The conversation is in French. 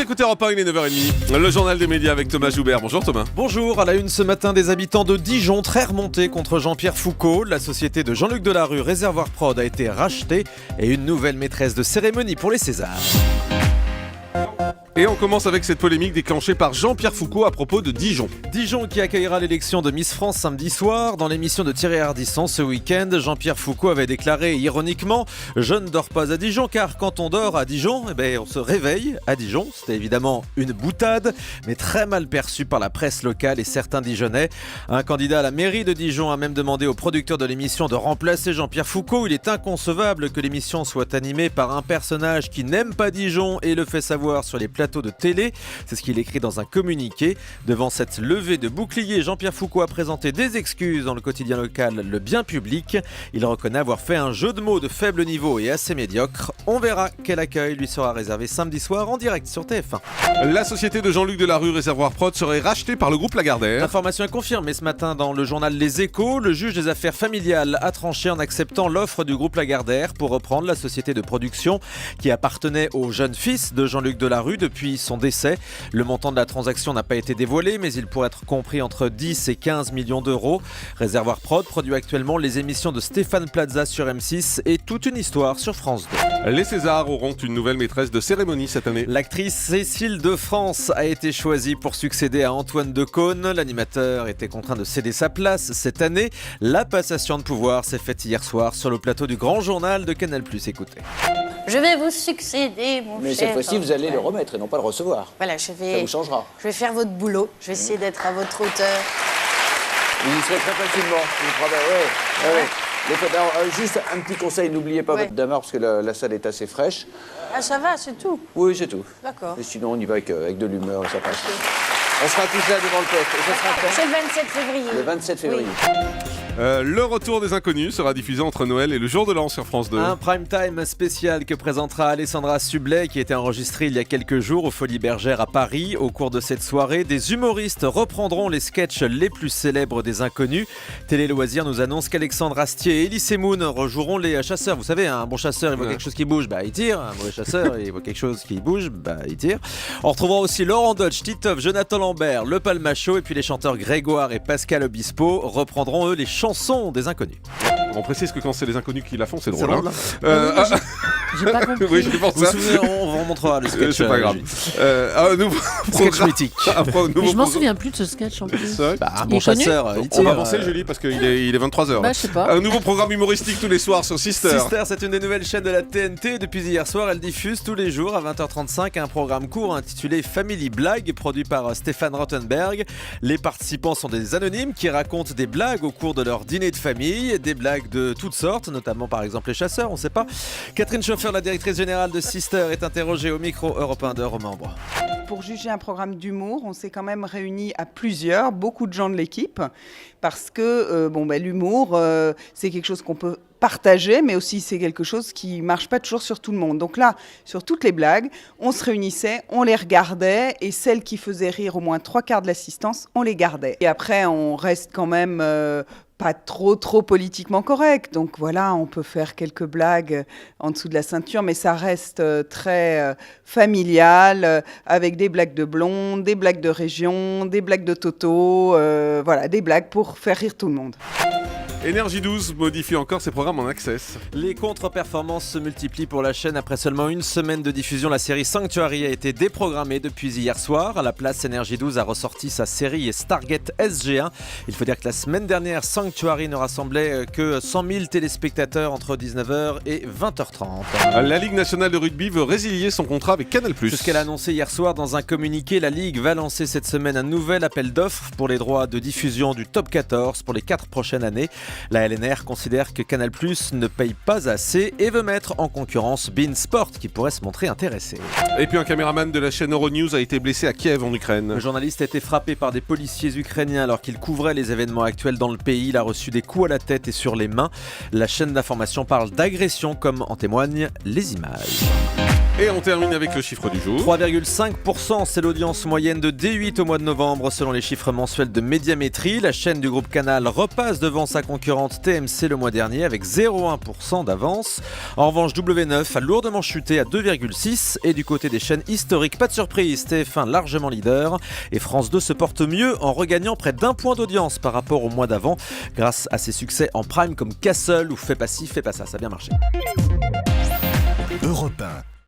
écoutez Europe 1, il est 9h30. Le journal des médias avec Thomas Joubert. Bonjour Thomas. Bonjour, à la une ce matin, des habitants de Dijon très remontés contre Jean-Pierre Foucault. La société de Jean-Luc Delarue, Réservoir Prod, a été rachetée et une nouvelle maîtresse de cérémonie pour les Césars. Et on commence avec cette polémique déclenchée par Jean-Pierre Foucault à propos de Dijon. Dijon qui accueillera l'élection de Miss France samedi soir. Dans l'émission de Thierry Ardisson ce week-end, Jean-Pierre Foucault avait déclaré ironiquement « Je ne dors pas à Dijon car quand on dort à Dijon, on se réveille à Dijon ». C'était évidemment une boutade, mais très mal perçue par la presse locale et certains Dijonnais. Un candidat à la mairie de Dijon a même demandé au producteur de l'émission de remplacer Jean-Pierre Foucault. Il est inconcevable que l'émission soit animée par un personnage qui n'aime pas Dijon et le fait savoir sur les plateaux de télé. C'est ce qu'il écrit dans un communiqué. Devant cette levée de bouclier, Jean-Pierre Foucault a présenté des excuses dans le quotidien local Le Bien Public. Il reconnaît avoir fait un jeu de mots de faible niveau et assez médiocre. On verra quel accueil lui sera réservé samedi soir en direct sur TF1. La société de Jean-Luc Delarue, Réservoir Prod, serait rachetée par le groupe Lagardère. L'information est confirmée ce matin dans le journal Les Échos. Le juge des affaires familiales a tranché en acceptant l'offre du groupe Lagardère pour reprendre la société de production qui appartenait au jeune fils de Jean-Luc Delarue depuis son décès. Le montant de la transaction n'a pas été dévoilé, mais il pourrait être compris entre 10 et 15 millions d'euros. Réservoir Prod produit actuellement les émissions de Stéphane Plaza sur M6 et Toute une histoire sur France 2. Les Césars auront une nouvelle maîtresse de cérémonie cette année. L'actrice Cécile de France a été choisie pour succéder à Antoine Decaune. L'animateur était contraint de céder sa place cette année. La passation de pouvoir s'est faite hier soir sur le plateau du Grand Journal de Canal+. Écoutez. Je vais vous succéder, mon cher. Mais cette fois-ci, vous allez le remettre et non pas le recevoir. Voilà, Ça vous changera. Je vais faire votre boulot. Je vais essayer d'être à votre hauteur. Vous y serez très facilement. Juste un petit conseil, n'oubliez pas votre damar parce que la salle est assez fraîche. Ah, ça va, c'est tout. Oui, c'est tout. D'accord. Et sinon, on y va avec de l'humeur et ça passe. On sera tous là devant le poste. Et ça sera quand C'est le 27 février. Le 27 février. Oui. Le retour des Inconnus sera diffusé entre Noël et le jour de l'an sur France 2. Un prime time spécial que présentera Alessandra Sublet qui a été enregistré il y a quelques jours au Folies Bergères à Paris. Au cours de cette soirée, des humoristes reprendront les sketchs les plus célèbres des Inconnus. Télé Loisirs nous annonce qu'Alexandre Astier et Elie Moon rejoueront les chasseurs. Vous savez, un bon chasseur, il voit quelque chose qui bouge, il tire. Un mauvais chasseur, il voit quelque chose qui bouge, il tire. On retrouvera aussi Laurent Dodge, Titoff, Jonathan Lambert, Le Palmacho et puis les chanteurs Grégoire et Pascal Obispo reprendront eux les chansons des Inconnus. On précise que quand c'est les Inconnus qui la font, c'est drôle. J'ai pas compris. Oui, je pense Vous vous ça. souvenez, on vous montrera le sketch. C'est pas grave. Un nouveau Sketch programme. mythique. Mais je m'en souviens plus de ce sketch en plus. C'est vrai. Un Il bon est connu chasseur, il On tire. va avancer, Julie, parce qu'il est 23h. Bah, je sais pas. Un nouveau programme humoristique tous les soirs sur Sister. Sister, c'est une des nouvelles chaînes de la TNT. Depuis hier soir, elle diffuse tous les jours à 20h35 un programme court intitulé Family Blague, produit par Stéphane Rothenberg. Les participants sont des anonymes qui racontent des blagues au cours de leur dîner de famille, des blagues de toutes sortes, notamment par exemple les chasseurs, on sait pas. Catherine Chauffer, la directrice générale de Sister, est interrogée au micro Europe 1 de Romain Ambrois. Pour juger un programme d'humour, on s'est quand même réunis à plusieurs, beaucoup de gens de l'équipe, parce que l'humour, c'est quelque chose qu'on peut partager, mais aussi c'est quelque chose qui marche pas toujours sur tout le monde. Donc là, sur toutes les blagues, on se réunissait, on les regardait, et celles qui faisaient rire au moins 3/4 de l'assistance, on les gardait. Et après, on reste quand même pas trop politiquement correct. Donc voilà, on peut faire quelques blagues en dessous de la ceinture, mais ça reste très familial, avec des blagues de blonde, des blagues de région, des blagues de Toto, des blagues pour faire rire tout le monde. Énergie 12 modifie encore ses programmes en access. Les contre-performances se multiplient pour la chaîne. Après seulement une semaine de diffusion, la série Sanctuary a été déprogrammée depuis hier soir. À la place, Énergie 12 a ressorti sa série Stargate SG1. Il faut dire que la semaine dernière, Sanctuary ne rassemblait que 100 000 téléspectateurs entre 19h et 20h30. La Ligue nationale de rugby veut résilier son contrat avec Canal+. C'est ce qu'elle a annoncé hier soir dans un communiqué. La Ligue va lancer cette semaine un nouvel appel d'offres pour les droits de diffusion du Top 14 pour les 4 prochaines années. La LNR considère que Canal+ ne paye pas assez et veut mettre en concurrence beIN Sport qui pourrait se montrer intéressé. Et puis un caméraman de la chaîne Euronews a été blessé à Kiev en Ukraine. Le journaliste a été frappé par des policiers ukrainiens alors qu'il couvrait les événements actuels dans le pays. Il a reçu des coups à la tête et sur les mains. La chaîne d'information parle d'agression comme en témoignent les images. Et on termine avec le chiffre du jour. 3,5%, c'est l'audience moyenne de D8 au mois de novembre selon les chiffres mensuels de Médiamétrie. La chaîne du groupe Canal repasse devant sa concurrente TMC le mois dernier avec 0,1% d'avance. En revanche, W9 a lourdement chuté à 2,6% et du côté des chaînes historiques, pas de surprise, TF1 largement leader et France 2 se porte mieux en regagnant près d'1 point d'audience par rapport au mois d'avant grâce à ses succès en prime comme Castle ou Fais pas ci, fais pas ça, ça a bien marché. Europe 1.